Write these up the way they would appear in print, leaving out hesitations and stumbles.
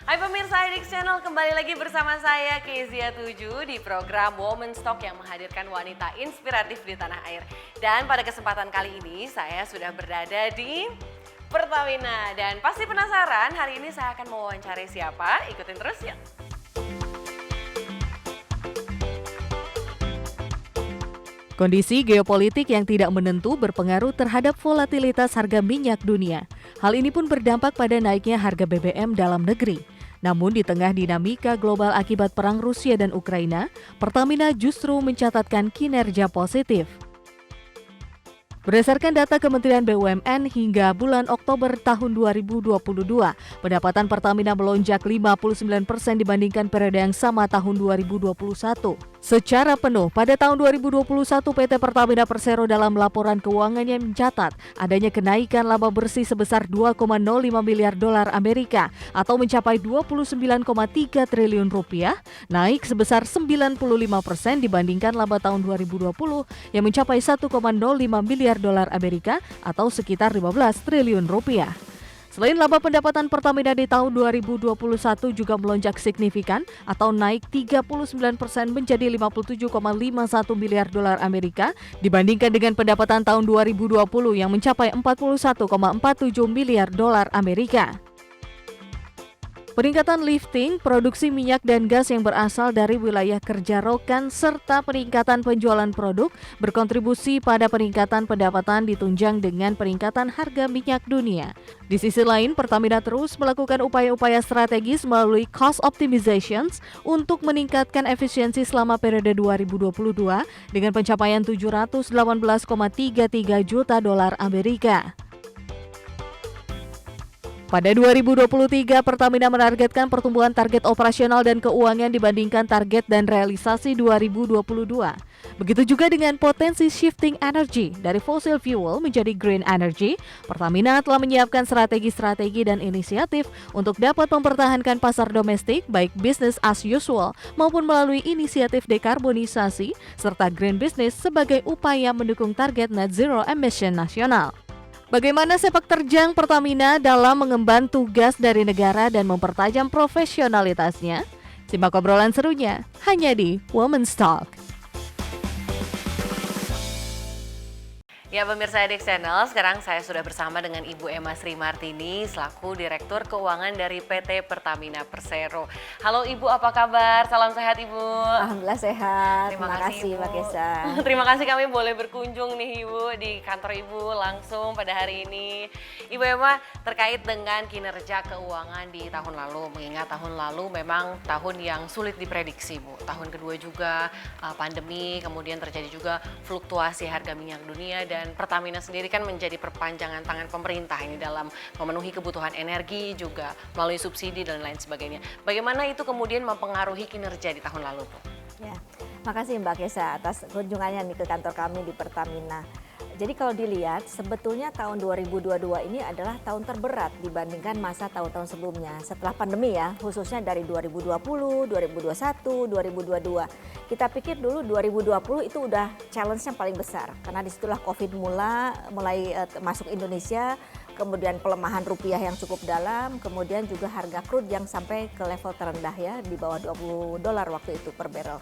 Hai pemirsa IDX Channel, kembali lagi bersama saya Kezia 7 di program Women's Talk yang menghadirkan wanita inspiratif di tanah air. Dan pada kesempatan kali ini saya sudah berada di Pertamina. Dan pasti penasaran hari ini saya akan mewawancari siapa? Ikutin terus ya. Kondisi geopolitik yang tidak menentu berpengaruh terhadap volatilitas harga minyak dunia. Hal ini pun berdampak pada naiknya harga BBM dalam negeri. Namun di tengah dinamika global akibat perang Rusia dan Ukraina, Pertamina justru mencatatkan kinerja positif. Berdasarkan data Kementerian BUMN hingga bulan Oktober tahun 2022, pendapatan Pertamina melonjak 59% dibandingkan periode yang sama tahun 2021. Secara penuh, pada tahun 2021 PT Pertamina Persero dalam laporan keuangannya mencatat adanya kenaikan laba bersih sebesar 2,05 miliar dolar Amerika atau mencapai 29,3 triliun rupiah, naik sebesar 95% dibandingkan laba tahun 2020 yang mencapai 1,05 miliar dolar Amerika atau sekitar 15 triliun rupiah. Selain laba pendapatan Pertamina di tahun 2021 juga melonjak signifikan atau naik 39% menjadi 57,51 miliar dolar Amerika dibandingkan dengan pendapatan tahun 2020 yang mencapai 41,47 miliar dolar Amerika. Peningkatan lifting, produksi minyak dan gas yang berasal dari wilayah kerja rokan, serta peningkatan penjualan produk berkontribusi pada peningkatan pendapatan ditunjang dengan peningkatan harga minyak dunia. Di sisi lain, Pertamina terus melakukan upaya-upaya strategis melalui cost optimizations untuk meningkatkan efisiensi selama periode 2022 dengan pencapaian 718,33 juta dolar Amerika. Pada 2023, Pertamina menargetkan pertumbuhan target operasional dan keuangan dibandingkan target dan realisasi 2022. Begitu juga dengan potensi shifting energy dari fossil fuel menjadi green energy, Pertamina telah menyiapkan strategi-strategi dan inisiatif untuk dapat mempertahankan pasar domestik baik business as usual maupun melalui inisiatif dekarbonisasi serta green business sebagai upaya mendukung target net zero emission nasional. Bagaimana sepak terjang Pertamina dalam mengemban tugas dari negara dan mempertajam profesionalitasnya? Simak obrolan serunya hanya di Women's Talk. Ya pemirsa IDX Channel, sekarang saya sudah bersama dengan Ibu Emma Sri Martini selaku Direktur Keuangan dari PT Pertamina Persero. Halo Ibu, apa kabar? Salam sehat Ibu. Alhamdulillah sehat. Terima kasih Mbak Kesa. Terima kasih kami boleh berkunjung nih Ibu di kantor Ibu langsung pada hari ini. Ibu Emma, terkait dengan kinerja keuangan di tahun lalu, mengingat tahun lalu memang tahun yang sulit diprediksi Bu. Tahun kedua juga pandemi, kemudian terjadi juga fluktuasi harga minyak dunia dan Pertamina sendiri kan menjadi perpanjangan tangan pemerintah ini dalam memenuhi kebutuhan energi juga melalui subsidi dan lain sebagainya. Bagaimana itu kemudian mempengaruhi kinerja di tahun lalu Bu? Ya, makasih Mbak Kesa atas kunjungannya nih ke kantor kami di Pertamina. Jadi kalau dilihat sebetulnya tahun 2022 ini adalah tahun terberat dibandingkan masa tahun-tahun sebelumnya. Setelah pandemi ya, khususnya dari 2020, 2021, 2022. Kita pikir dulu 2020 itu udah challenge yang paling besar. Karena disitulah COVID mulai masuk Indonesia, kemudian pelemahan rupiah yang cukup dalam, kemudian juga harga crude yang sampai ke level terendah ya, di bawah 20 dolar waktu itu per barrel.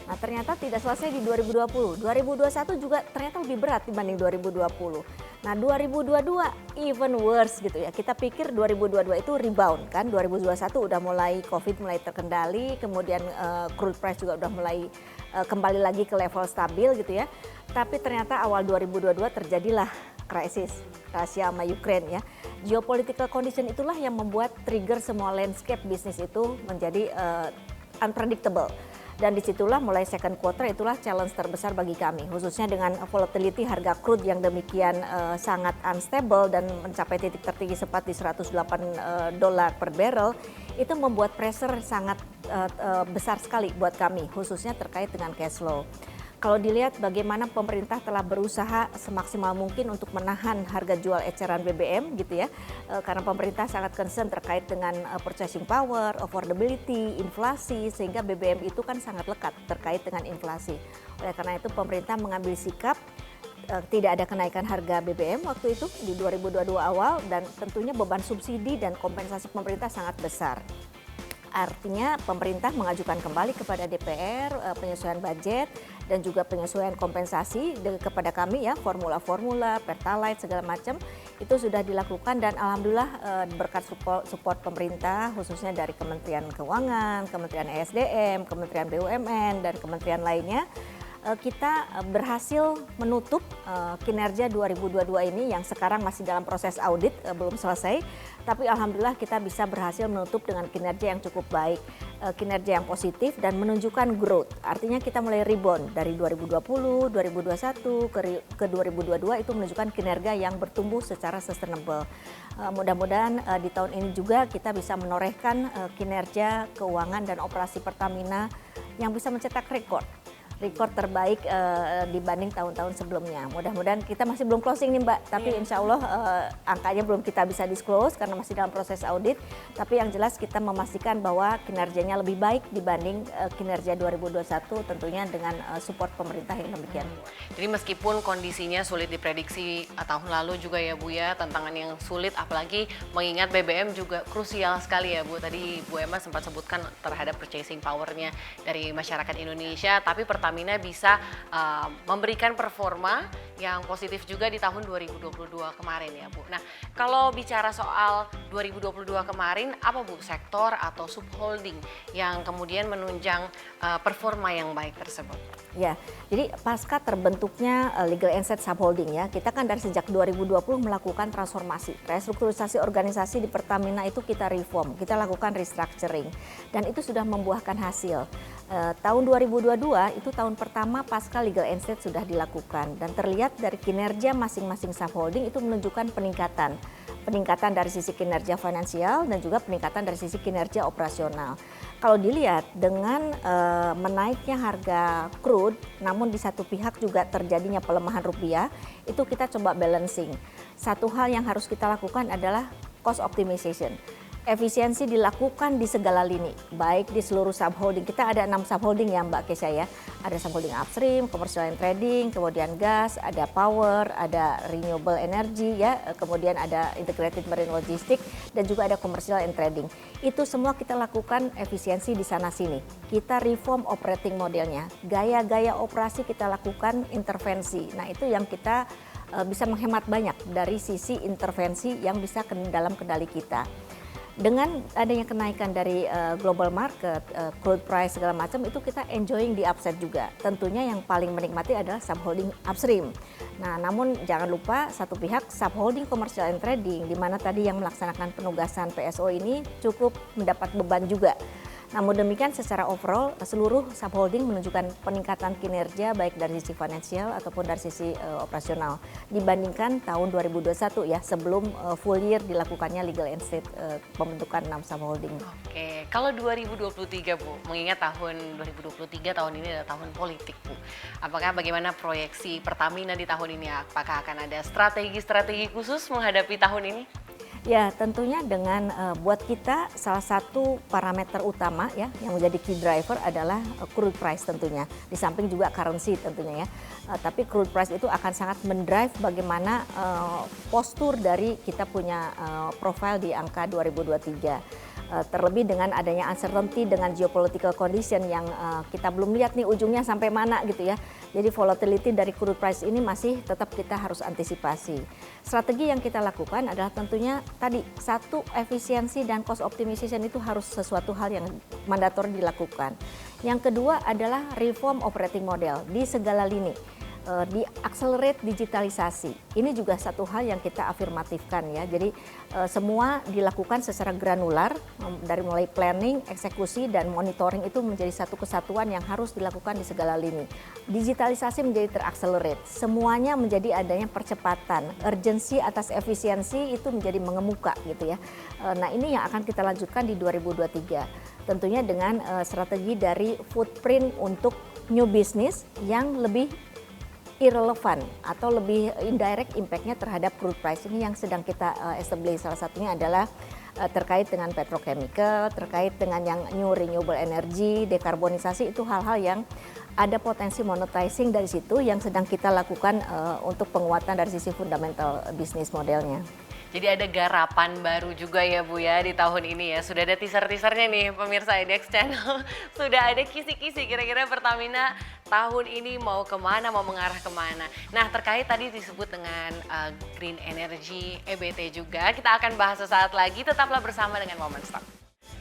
Nah ternyata tidak selesai di 2020, 2021 juga ternyata lebih berat dibanding 2020. Nah 2022 even worse gitu ya, kita pikir 2022 itu rebound kan, 2021 udah mulai COVID mulai terkendali, kemudian crude price juga udah mulai kembali lagi ke level stabil gitu ya. Tapi ternyata awal 2022 terjadilah krisis Rusia sama Ukraine ya. Geopolitical condition itulah yang membuat trigger semua landscape bisnis itu menjadi unpredictable. Dan disitulah mulai second quarter itulah challenge terbesar bagi kami, khususnya dengan volatility harga crude yang demikian sangat unstable dan mencapai titik tertinggi sempat di 108 dolar per barrel, itu membuat pressure sangat besar sekali buat kami, khususnya terkait dengan cash flow. Kalau dilihat bagaimana pemerintah telah berusaha semaksimal mungkin untuk menahan harga jual eceran BBM gitu ya, karena pemerintah sangat concern terkait dengan purchasing power, affordability, inflasi, sehingga BBM itu kan sangat lekat terkait dengan inflasi. Oleh karena itu pemerintah mengambil sikap tidak ada kenaikan harga BBM waktu itu di 2022 awal, dan tentunya beban subsidi dan kompensasi pemerintah sangat besar. Artinya pemerintah mengajukan kembali kepada DPR penyesuaian budget dan juga penyesuaian kompensasi kepada kami ya, formula-formula, pertalite segala macam itu sudah dilakukan dan alhamdulillah berkat support pemerintah khususnya dari Kementerian Keuangan, Kementerian ESDM, Kementerian BUMN dan kementerian lainnya kita berhasil menutup kinerja 2022 ini yang sekarang masih dalam proses audit, belum selesai. Tapi alhamdulillah kita bisa berhasil menutup dengan kinerja yang cukup baik, kinerja yang positif dan menunjukkan growth. Artinya kita mulai rebound dari 2020, 2021 ke 2022 itu menunjukkan kinerja yang bertumbuh secara sustainable. Mudah-mudahan di tahun ini juga kita bisa menorehkan kinerja keuangan dan operasi Pertamina yang bisa mencetak rekor terbaik dibanding tahun-tahun sebelumnya. Mudah-mudahan kita masih belum closing nih Mbak, tapi insya Allah angkanya belum kita bisa disclose karena masih dalam proses audit. Tapi yang jelas kita memastikan bahwa kinerjanya lebih baik dibanding kinerja 2021 tentunya dengan support pemerintah yang demikian. Jadi meskipun kondisinya sulit diprediksi tahun lalu juga ya Bu ya, tantangan yang sulit apalagi mengingat BBM juga krusial sekali ya Bu. Tadi Bu Emma sempat sebutkan terhadap purchasing power-nya dari masyarakat Indonesia, tapi Pertamina bisa memberikan performa yang positif juga di tahun 2022 kemarin ya Bu. Nah kalau bicara soal 2022 kemarin, apa Bu sektor atau subholding yang kemudian menunjang performa yang baik tersebut? Ya, jadi pasca terbentuknya legal asset subholding ya, kita kan dari sejak 2020 melakukan transformasi, restrukturisasi organisasi di Pertamina itu kita reform, kita lakukan restructuring dan itu sudah membuahkan hasil. Tahun 2022 itu tahun pertama pasca legal asset sudah dilakukan dan terlihat dari kinerja masing-masing subholding itu menunjukkan peningkatan dari sisi kinerja finansial dan juga peningkatan dari sisi kinerja operasional. Kalau dilihat dengan menaiknya harga crude, namun di satu pihak juga terjadinya pelemahan rupiah, itu kita coba balancing. Satu hal yang harus kita lakukan adalah cost optimization. Efisiensi dilakukan di segala lini, baik di seluruh subholding. Kita ada 6 subholding ya Mbak Kesha ya. Ada subholding upstream, commercial and trading, kemudian gas, ada power, ada renewable energy ya, kemudian ada integrated marine logistics dan juga ada commercial and trading. Itu semua kita lakukan efisiensi di sana sini. Kita reform operating modelnya, gaya-gaya operasi kita lakukan intervensi. Nah itu yang kita bisa menghemat banyak dari sisi intervensi yang bisa dalam kendali kita. Dengan adanya kenaikan dari global market, crude price segala macam itu kita enjoying di upside juga. Tentunya yang paling menikmati adalah subholding upstream. Nah, namun jangan lupa satu pihak subholding commercial and trading di mana tadi yang melaksanakan penugasan PSO ini cukup mendapat beban juga. Namun demikian secara overall seluruh subholding menunjukkan peningkatan kinerja baik dari sisi finansial ataupun dari sisi operasional dibandingkan tahun 2021 ya sebelum full year dilakukannya legal asset pembentukan 6 subholding. Oke, kalau 2023 Bu, mengingat tahun 2023 tahun ini adalah tahun politik Bu. Apakah bagaimana proyeksi Pertamina di tahun ini? Apakah akan ada strategi-strategi khusus menghadapi tahun ini? Ya tentunya dengan buat kita salah satu parameter utama ya yang menjadi key driver adalah crude price tentunya. Di samping juga currency tentunya ya. Tapi crude price itu akan sangat mendrive bagaimana postur dari kita punya profile di angka 2023. Terlebih dengan adanya uncertainty dengan geopolitical condition yang kita belum lihat nih ujungnya sampai mana gitu ya. Jadi volatility dari crude price ini masih tetap kita harus antisipasi. Strategi yang kita lakukan adalah tentunya tadi satu efisiensi dan cost optimization itu harus sesuatu hal yang mandatori dilakukan. Yang kedua adalah reform operating model di segala lini. Di accelerate digitalisasi. Ini juga satu hal yang kita afirmatifkan ya. Jadi semua dilakukan secara granular dari mulai planning, eksekusi dan monitoring itu menjadi satu kesatuan yang harus dilakukan di segala lini. Digitalisasi menjadi teraccelerate. Semuanya menjadi adanya percepatan, urgensi atas efisiensi itu menjadi mengemuka gitu ya. Nah, ini yang akan kita lanjutkan di 2023. Tentunya dengan strategi dari footprint untuk new business yang lebih irrelevant atau lebih indirect impact-nya terhadap crude price ini yang sedang kita establish. Salah satunya adalah terkait dengan petrochemical, terkait dengan yang new renewable energy, dekarbonisasi itu hal-hal yang ada potensi monetizing dari situ yang sedang kita lakukan untuk penguatan dari sisi fundamental bisnis modelnya. Jadi ada garapan baru juga ya Bu ya di tahun ini ya. Sudah ada teaser-teasernya nih pemirsa IDX Channel. Sudah ada kisi-kisi kira-kira Pertamina tahun ini mau kemana, mau mengarah kemana. Nah terkait tadi disebut dengan green energy, EBT juga. Kita akan bahas sesaat lagi, tetaplah bersama dengan Women Stock.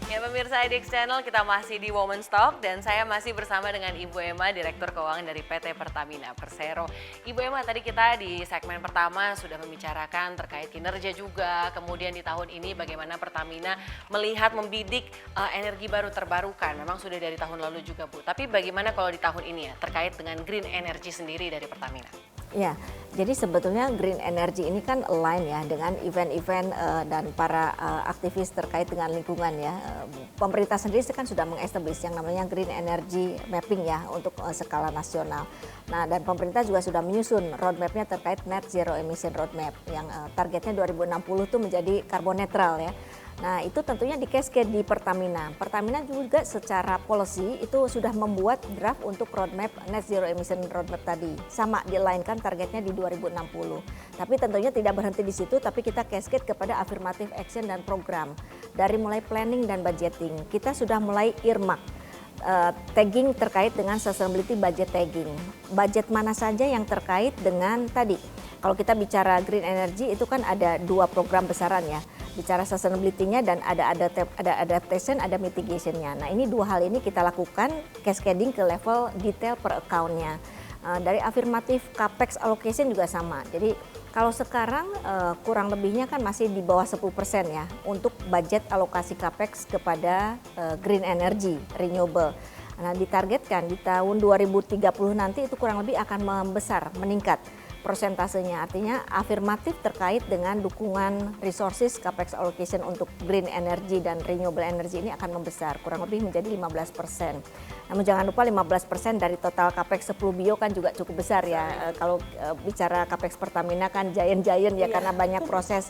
Ya pemirsa IDX Channel, kita masih di Women Stock dan saya masih bersama dengan Ibu Emma, Direktur Keuangan dari PT Pertamina Persero. Ibu Emma, tadi kita di segmen pertama sudah membicarakan terkait kinerja juga, kemudian di tahun ini bagaimana Pertamina melihat membidik energi baru terbarukan. Memang sudah dari tahun lalu juga Bu, tapi bagaimana kalau di tahun ini ya terkait dengan green energy sendiri dari Pertamina? Ya, jadi sebetulnya green energy ini kan align ya dengan event-event dan para aktivis terkait dengan lingkungan ya. Pemerintah sendiri kan sudah mengestablish yang namanya green energy mapping ya untuk skala nasional. Nah, dan pemerintah juga sudah menyusun roadmap-nya terkait net zero emission roadmap yang targetnya 2060 itu menjadi karbon netral ya. Nah itu tentunya di cascade di Pertamina. Pertamina juga secara policy itu sudah membuat draft untuk roadmap net zero emission roadmap tadi. Sama dilainkan targetnya di 2060. Tapi tentunya tidak berhenti di situ, tapi kita cascade kepada affirmative action dan program. Dari mulai planning dan budgeting, kita sudah mulai earmark. Tagging terkait dengan sustainability budget tagging. Budget mana saja yang terkait dengan tadi. Kalau kita bicara green energy itu kan ada 2 program besaran ya. Bicara sustainability-nya dan ada adaptation, ada mitigation-nya. Nah ini 2 hal ini kita lakukan cascading ke level detail per account-nya. Dari afirmatif capex allocation juga sama. Jadi kalau sekarang kurang lebihnya kan masih di bawah 10% ya untuk budget alokasi capex kepada green energy, renewable. Nah ditargetkan di tahun 2030 nanti itu kurang lebih akan membesar, meningkat persentasenya, artinya afirmatif terkait dengan dukungan resources capex allocation untuk green energy dan renewable energy ini akan membesar, kurang lebih menjadi 15%. Namun jangan lupa 15% dari total capex 10 bio kan juga cukup besar ya. Kalau bicara capex Pertamina kan giant-giant ya karena banyak proses,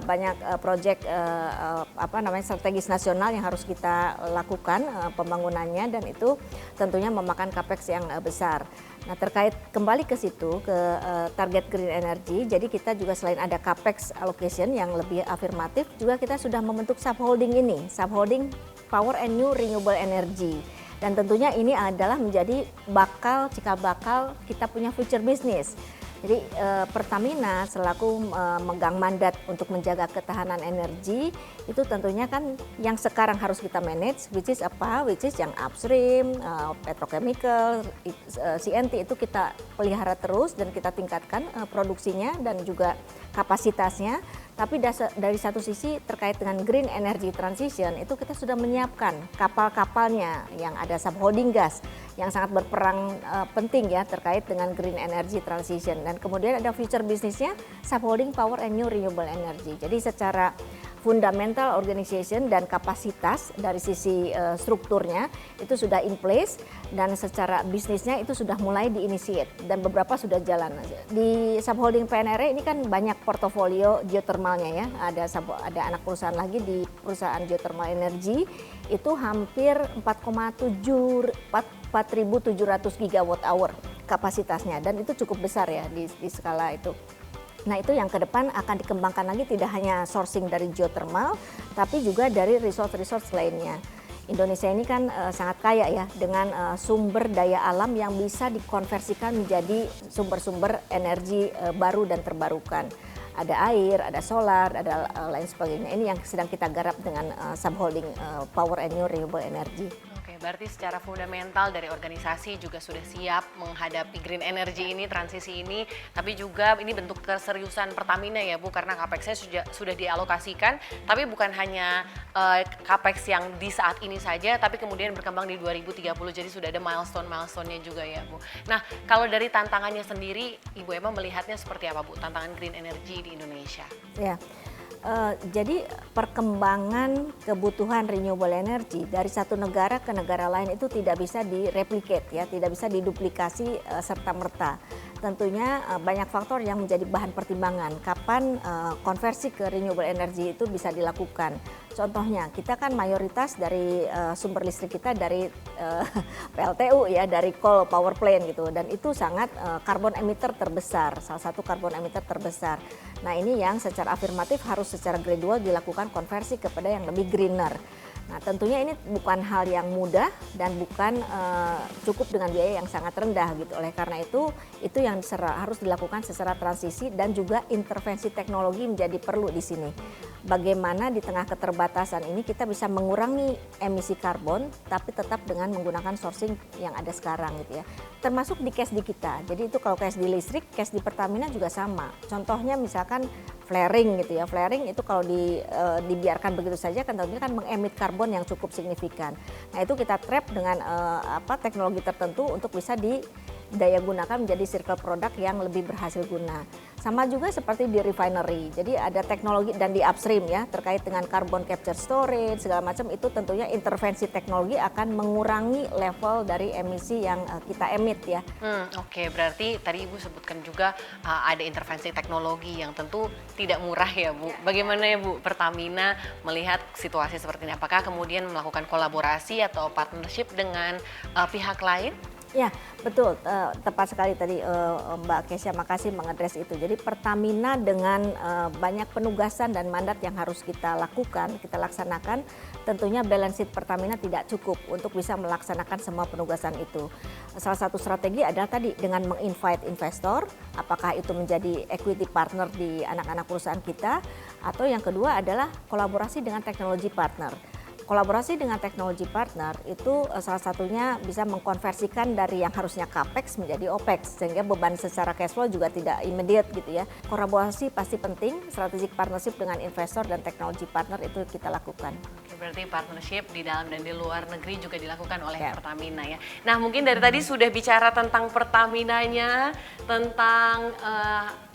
banyak proyek strategis nasional yang harus kita lakukan pembangunannya dan itu tentunya memakan capex yang besar. Nah terkait kembali ke situ ke target green energy, jadi kita juga selain ada capex allocation yang lebih afirmatif, juga kita sudah membentuk subholding ini, subholding power and new renewable energy. Dan tentunya ini adalah menjadi cikal bakal kita punya future business. Jadi Pertamina selaku memegang mandat untuk menjaga ketahanan energi itu tentunya kan yang sekarang harus kita manage, which is apa? Which is yang upstream, petrochemical, CNT itu kita pelihara terus dan kita tingkatkan produksinya dan juga kapasitasnya. Tapi dari satu sisi terkait dengan green energy transition itu kita sudah menyiapkan kapal-kapalnya yang ada subholding gas yang sangat berperang penting ya terkait dengan green energy transition. Dan kemudian ada future bisnisnya subholding power and new renewable energy. Jadi secara fundamental organization dan kapasitas dari sisi strukturnya itu sudah in place dan secara bisnisnya itu sudah mulai diinitiate dan beberapa sudah jalan. Di subholding PNRE ini kan banyak portofolio geothermalnya ya. Ada anak perusahaan lagi di perusahaan geothermal energy itu hampir 4.700 gigawatt hour kapasitasnya dan itu cukup besar ya di skala itu. Nah itu yang ke depan akan dikembangkan lagi tidak hanya sourcing dari geothermal tapi juga dari resource lainnya. Indonesia ini kan sangat kaya ya dengan sumber daya alam yang bisa dikonversikan menjadi sumber-sumber energi baru dan terbarukan. Ada air, ada solar, ada lain sebagainya. Ini yang sedang kita garap dengan subholding power and new renewable energy. Berarti secara fundamental dari organisasi juga sudah siap menghadapi green energy ini, transisi ini, tapi juga ini bentuk keseriusan Pertamina ya Bu, karena capex-nya sudah dialokasikan, tapi bukan hanya capex yang di saat ini saja, tapi kemudian berkembang di 2030, jadi sudah ada milestone-nya juga ya Bu. Nah, kalau dari tantangannya sendiri, Ibu Emma melihatnya seperti apa Bu, tantangan green energy di Indonesia? Ya. Jadi perkembangan kebutuhan renewable energy dari satu negara ke negara lain itu tidak bisa direplicate ya, tidak bisa diduplikasi serta-merta. tentunya banyak faktor yang menjadi bahan pertimbangan kapan konversi ke renewable energy itu bisa dilakukan. Contohnya, kita kan mayoritas dari sumber listrik kita dari PLTU ya, dari coal power plant gitu, dan itu sangat carbon emitter terbesar, salah satu carbon emitter terbesar. Nah ini yang secara afirmatif harus secara gradual dilakukan konversi kepada yang lebih greener. Nah tentunya ini bukan hal yang mudah dan bukan cukup dengan biaya yang sangat rendah gitu. Oleh karena itu yang harus dilakukan secara transisi dan juga intervensi teknologi menjadi perlu di sini. Bagaimana di tengah keterbatasan ini kita bisa mengurangi emisi karbon tapi tetap dengan menggunakan sourcing yang ada sekarang gitu ya. Termasuk di CSD kita. Jadi itu kalau CSD listrik, CSD Pertamina juga sama. Contohnya misalkan flaring gitu ya. Flaring itu kalau dibiarkan begitu saja kan tentunya kan mengemit karbon yang cukup signifikan. Nah, itu kita trap dengan teknologi tertentu untuk bisa daya gunakan menjadi circle product yang lebih berhasil guna. Sama juga seperti di refinery. Jadi ada teknologi dan di upstream ya terkait dengan carbon capture storage segala macam, itu tentunya intervensi teknologi akan mengurangi level dari emisi yang kita emit ya. Oke, berarti tadi Ibu sebutkan juga ada intervensi teknologi yang tentu tidak murah ya Bu. Bagaimana ya Bu Pertamina melihat situasi seperti ini? Apakah kemudian melakukan kolaborasi atau partnership dengan pihak lain? Ya, betul. Tepat sekali tadi Mbak Kesya, makasih mengadres itu. Jadi Pertamina dengan banyak penugasan dan mandat yang harus kita lakukan, kita laksanakan, tentunya balance sheet Pertamina tidak cukup untuk bisa melaksanakan semua penugasan itu. Salah satu strategi adalah tadi dengan menginvite investor, apakah itu menjadi equity partner di anak-anak perusahaan kita, atau yang kedua adalah kolaborasi dengan teknologi partner. Kolaborasi dengan teknologi partner itu salah satunya bisa mengkonversikan dari yang harusnya capex menjadi opex sehingga beban secara cash flow juga tidak immediate gitu ya. Kolaborasi pasti penting, strategic partnership dengan investor dan teknologi partner itu kita lakukan. Oke, berarti partnership di dalam dan di luar negeri juga dilakukan oleh Pertamina ya. Nah mungkin dari tadi sudah bicara tentang Pertaminanya, tentang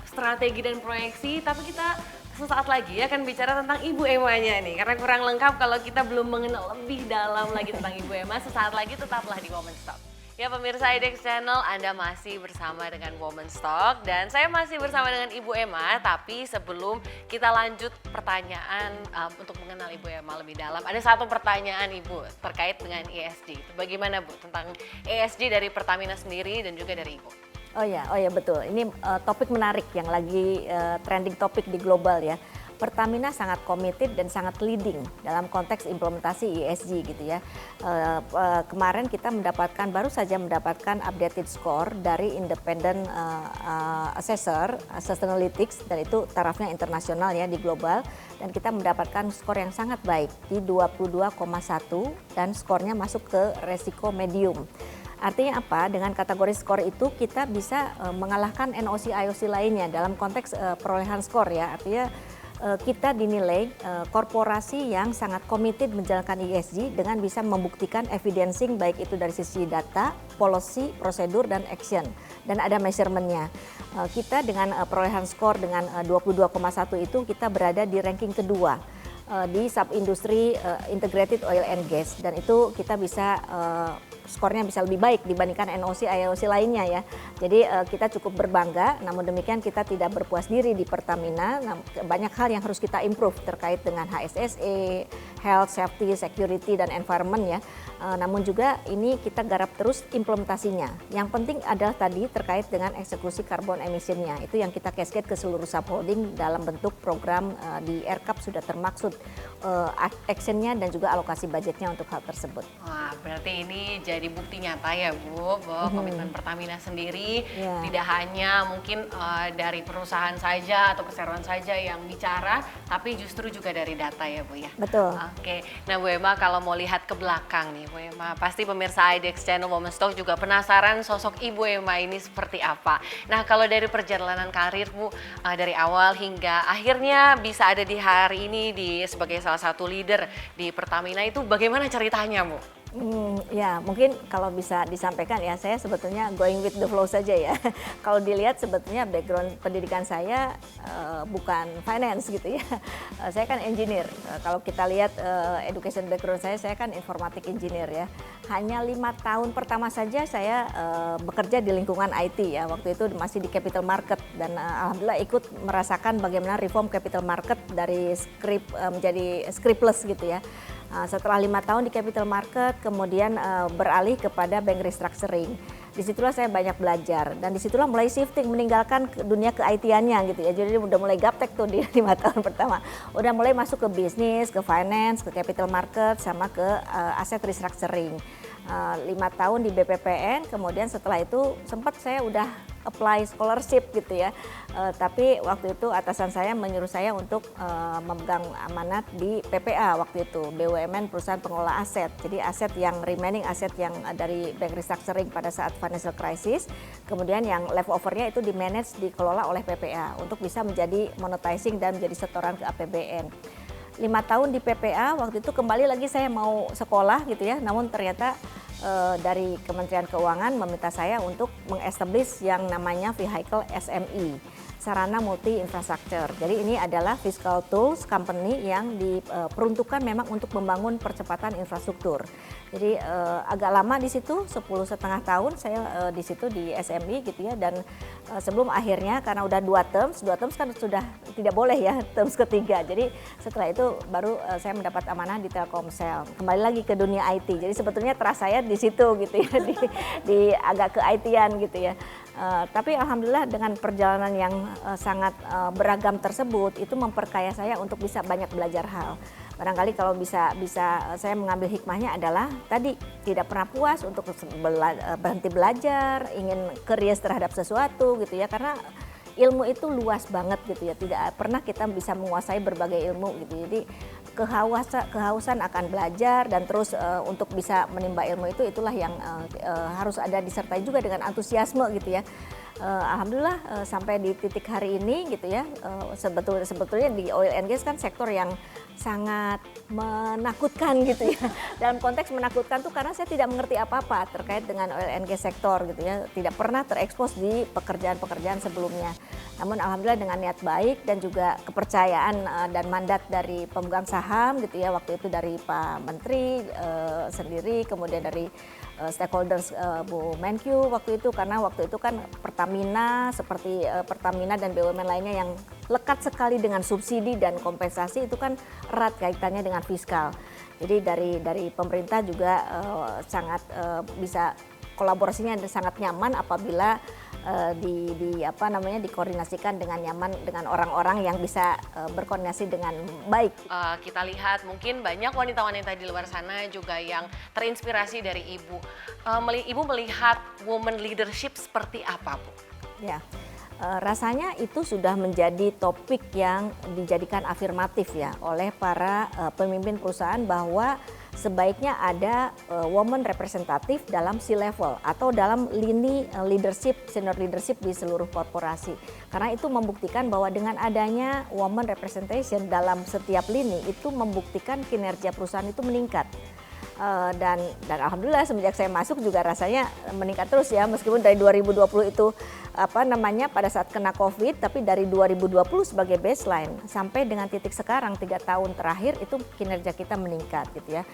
strategi dan proyeksi, tapi kita sesaat lagi akan bicara tentang Ibu Emma-nya nih, karena kurang lengkap kalau kita belum mengenal lebih dalam lagi tentang Ibu Emma. Sesaat lagi tetaplah di Women's Talk. Ya pemirsa IDX Channel, Anda masih bersama dengan Women's Talk dan saya masih bersama dengan Ibu Emma. Tapi sebelum kita lanjut pertanyaan untuk mengenal Ibu Emma lebih dalam, ada satu pertanyaan Ibu terkait dengan ESG. Bagaimana Bu tentang ESG dari Pertamina sendiri dan juga dari Ibu? Oh ya betul. Ini topik menarik yang lagi trending topik di global ya. Pertamina sangat committed dan sangat leading dalam konteks implementasi ESG gitu ya. Kemarin kita baru saja mendapatkan updated score dari independent assessor Sustainalytics, dan itu tarafnya internasional ya di global, dan kita mendapatkan skor yang sangat baik di 22,1 dan skornya masuk ke resiko medium. Artinya apa? Dengan kategori skor itu kita bisa mengalahkan NOC IOC lainnya dalam konteks perolehan skor ya. Artinya kita dinilai korporasi yang sangat committed menjalankan ESG dengan bisa membuktikan evidencing baik itu dari sisi data, policy, prosedur, dan action. Dan ada measurementnya. Kita dengan perolehan skor dengan 22,1 itu kita berada di ranking kedua di sub-industri integrated oil and gas, dan itu kita bisa skornya bisa lebih baik dibandingkan NOC IOC lainnya ya. Jadi kita cukup berbangga, namun demikian kita tidak berpuas diri di Pertamina. Banyak hal yang harus kita improve terkait dengan HSSE, health, safety, security, dan environment ya. Namun juga ini kita garap terus implementasinya. Yang penting adalah tadi terkait dengan eksekusi carbon emission-nya. Itu yang kita cascade ke seluruh subholding dalam bentuk program di ERCAP sudah termaksud action-nya dan juga alokasi budgetnya untuk hal tersebut. Wah, berarti ini jadi bukti nyata ya Bu, bahwa komitmen Pertamina sendiri tidak hanya mungkin dari perusahaan saja atau perseroan saja yang bicara, tapi justru juga dari data ya Bu ya. Betul. Oke, nah Bu Emma kalau mau lihat ke belakang nih Bu Emma, pasti pemirsa IDX Channel Women's Talk juga penasaran sosok Ibu Emma ini seperti apa. Nah kalau dari perjalanan karir Bu, dari awal hingga akhirnya bisa ada di hari ini sebagai salah satu leader di Pertamina, itu bagaimana ceritanya Bu? Ya mungkin kalau bisa disampaikan ya, saya sebetulnya going with the flow saja ya. Kalau dilihat sebetulnya background pendidikan saya bukan finance gitu ya. Saya kan engineer. Kalau kita lihat education background saya kan informatik engineer ya. Hanya 5 tahun pertama saja saya bekerja di lingkungan IT ya. Waktu itu masih di capital market dan alhamdulillah ikut merasakan bagaimana reform capital market dari script menjadi scriptless gitu ya. Setelah 5 tahun di capital market, kemudian beralih kepada bank restructuring. Disitulah saya banyak belajar dan disitulah mulai shifting meninggalkan dunia ke-IT-annya gitu ya. Jadi udah mulai gaptek tuh di 5 tahun pertama. Udah mulai masuk ke bisnis, ke finance, ke capital market, sama ke aset restructuring. 5 tahun di BPPN, kemudian setelah itu sempat saya udah apply scholarship gitu ya. Tapi waktu itu atasan saya menyuruh saya untuk memegang amanat di PPA waktu itu, BUMN perusahaan pengelola aset. Jadi aset yang remaining aset yang dari bank restructuring pada saat financial crisis, kemudian yang leftovernya itu di manage dikelola oleh PPA untuk bisa menjadi monetizing dan menjadi setoran ke APBN. 5 tahun di PPA, waktu itu kembali lagi saya mau sekolah gitu ya, namun ternyata dari Kementerian Keuangan meminta saya untuk mengestablish yang namanya vehicle SME, sarana multi infrastructure. Jadi ini adalah fiscal tools company yang diperuntukkan memang untuk membangun percepatan infrastruktur. Jadi agak lama di situ, 10,5 tahun saya di situ di SME gitu ya, dan sebelum akhirnya karena udah 2 terms kan sudah tidak boleh ya terms ketiga. Jadi setelah itu baru saya mendapat amanah di Telkomsel. Kembali lagi ke dunia IT. Jadi sebetulnya trust saya di situ gitu ya, di agak ke IT-an gitu ya. Tapi alhamdulillah dengan perjalanan yang sangat beragam tersebut itu memperkaya saya untuk bisa banyak belajar hal. Barangkali kalau bisa saya mengambil hikmahnya adalah tadi tidak pernah puas untuk berhenti belajar, ingin curious terhadap sesuatu gitu ya, karena ilmu itu luas banget gitu ya, tidak pernah kita bisa menguasai berbagai ilmu gitu. Jadi kehausan akan belajar dan terus untuk bisa menimba ilmu itulah yang harus ada disertai juga dengan antusiasme gitu ya. Alhamdulillah sampai di titik hari ini gitu ya, sebetulnya di oil and gas kan sektor yang sangat menakutkan gitu ya. Dalam konteks menakutkan tuh karena saya tidak mengerti apa-apa terkait dengan oil and gas sektor gitu ya, tidak pernah terekspos di pekerjaan-pekerjaan sebelumnya. Namun alhamdulillah dengan niat baik dan juga kepercayaan dan mandat dari pemegang saham gitu ya, waktu itu dari Pak Menteri sendiri, kemudian dari stakeholders Bu Menkyu waktu itu, karena waktu itu kan Pertamina seperti Pertamina dan BUMN lainnya yang lekat sekali dengan subsidi dan kompensasi itu kan erat kaitannya dengan fiskal. Jadi dari pemerintah juga sangat bisa kolaborasinya sangat nyaman apabila dikoordinasikan dengan nyaman dengan orang-orang yang bisa berkoordinasi dengan baik. Kita lihat mungkin banyak wanita-wanita di luar sana juga yang terinspirasi dari Ibu. Ibu melihat woman leadership seperti apa, Bu? Ya, rasanya itu sudah menjadi topik yang dijadikan afirmatif ya oleh para pemimpin perusahaan bahwa sebaiknya ada woman representatif dalam C-level atau dalam lini leadership, senior leadership di seluruh korporasi. Karena itu membuktikan bahwa dengan adanya woman representation dalam setiap lini itu membuktikan kinerja perusahaan itu meningkat. Dan alhamdulillah semenjak saya masuk juga rasanya meningkat terus ya, meskipun dari 2020 itu pada saat kena COVID, tapi dari 2020 sebagai baseline sampai dengan titik sekarang 3 tahun terakhir itu kinerja kita meningkat gitu ya.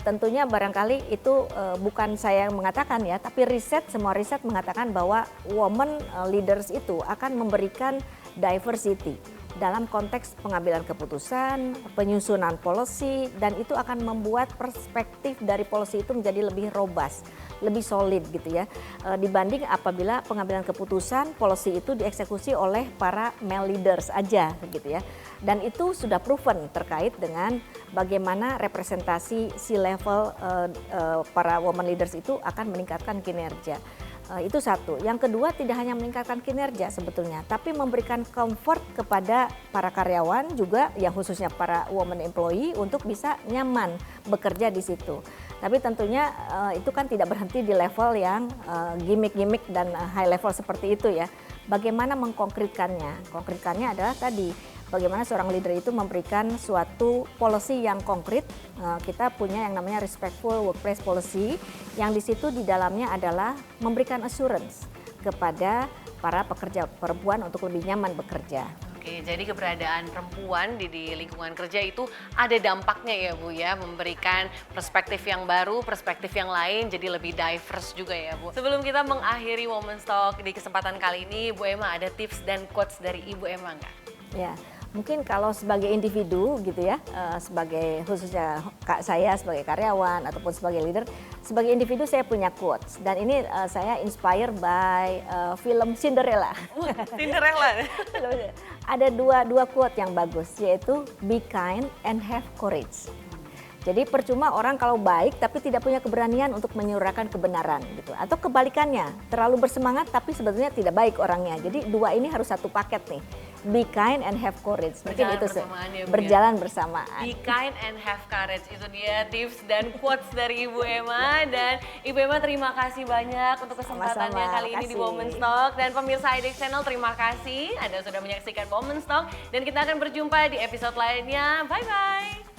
Tentunya barangkali itu bukan saya yang mengatakan ya, tapi semua riset mengatakan bahwa women leaders itu akan memberikan diversity dalam konteks pengambilan keputusan, penyusunan policy, dan itu akan membuat perspektif dari policy itu menjadi lebih robust, lebih solid gitu ya, dibanding apabila pengambilan keputusan policy itu dieksekusi oleh para male leaders aja gitu ya. Dan itu sudah proven terkait dengan bagaimana representasi C-level para woman leaders itu akan meningkatkan kinerja. Itu satu. Yang kedua, tidak hanya meningkatkan kinerja sebetulnya, tapi memberikan comfort kepada para karyawan juga, yang khususnya para woman employee untuk bisa nyaman bekerja di situ. Tapi tentunya itu kan tidak berhenti di level yang gimmick-gimmick dan high level seperti itu ya. Bagaimana mengkonkretkannya? Konkretkannya adalah tadi bagaimana seorang leader itu memberikan suatu policy yang konkret. Kita punya yang namanya respectful workplace policy, yang di situ di dalamnya adalah memberikan assurance kepada para pekerja perempuan untuk lebih nyaman bekerja. Oke, jadi keberadaan perempuan di lingkungan kerja itu ada dampaknya ya Bu ya, memberikan perspektif yang baru, perspektif yang lain, jadi lebih diverse juga ya Bu. Sebelum kita mengakhiri Women's Talk di kesempatan kali ini, Bu Emma ada tips dan quotes dari Ibu Emma nggak? Ya, mungkin kalau sebagai individu gitu ya, sebagai khususnya saya sebagai karyawan ataupun sebagai leader, sebagai individu saya punya quotes dan ini saya inspired by film Cinderella. Cinderella. Ada dua quote yang bagus, yaitu be kind and have courage. Jadi percuma orang kalau baik tapi tidak punya keberanian untuk menyuarakan kebenaran gitu. Atau kebalikannya, terlalu bersemangat tapi sebetulnya tidak baik orangnya. Jadi dua ini harus satu paket nih. Be kind and have courage. Mungkin Berjalan itu bersamaan ya, Bu, ya? berjalan bersamaan. Be kind and have courage, itu dia tips dan quotes dari Ibu Emma. Dan Ibu Emma terima kasih banyak untuk kesempatannya Sama-sama, kali ini di kasih. Women's Talk. Dan pemirsa IDEX Channel terima kasih Anda sudah menyaksikan Women's Talk. Dan kita akan berjumpa di episode lainnya. Bye-bye.